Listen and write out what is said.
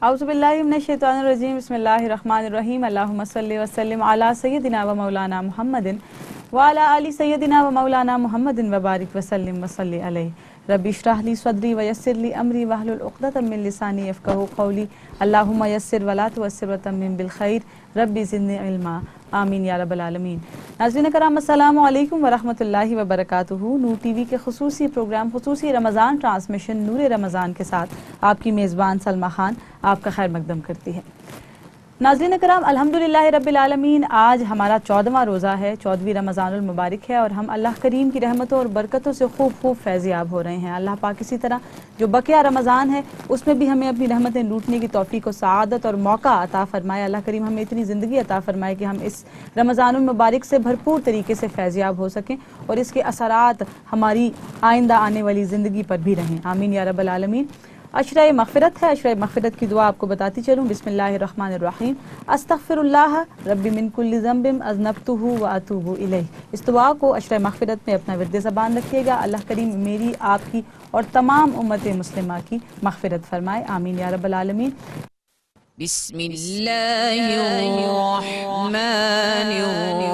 اعوذ باللہ من الشیطان الرجیم بسم اللہ الرحمن الرحیم اللہم صلی وسلم علی سیدنا و مولانا محمد وعلی آل سیدنا و مولانا محمد وبارک وسلم وصلی علیہ رب اشرح لی صدری ویسر لی امری واحلل عقدۃ من لسانی یفقہوا قولی اللہم یسر ولا تعسر وتمم بالخیر رب زدنی علما آمین یا رب العالمین۔ ناظرین کرام السلام علیکم ورحمۃ اللہ وبرکاتہ۔ نور ٹی وی کے خصوصی پروگرام خصوصی رمضان ٹرانسمیشن نور رمضان کے ساتھ آپ کی میزبان سلمہ خان آپ کا خیر مقدم کرتی ہے۔ ناظرین کرام الحمدللہ رب العالمین، آج ہمارا 14واں روزہ ہے، 14ویں رمضان المبارک ہے، اور ہم اللہ کریم کی رحمتوں اور برکتوں سے خوب فیض یاب ہو رہے ہیں۔ اللہ پاک اسی طرح جو بقیہ رمضان ہے اس میں بھی ہمیں اپنی رحمتیں لوٹنے کی توفیق و سعادت اور موقع عطا فرمائے۔ اللہ کریم ہمیں اتنی زندگی عطا فرمائے کہ ہم اس رمضان المبارک سے بھرپور طریقے سے فیض یاب ہو سکیں اور اس کے اثرات ہماری آئندہ آنے والی زندگی پر بھی رہیں، آمین یا رب العالمین۔ عشرہ مغفرت ہے، عشرہ مغفرت کی دعا آپ کو بتاتی چلوں۔ بسم اللہ الرحمن الرحیم، استغفر اللہ ربی من کل ذنب اذنبتہ واتوب الیہ۔ اس دعا کو عشرہ مغفرت میں اپنا ورد زبان رکھیے گا، اللہ کریم میری، آپ کی اور تمام امت مسلمہ کی مغفرت فرمائے، آمین یا رب العالمین۔ بسم اللہ الرحمن الرحیم۔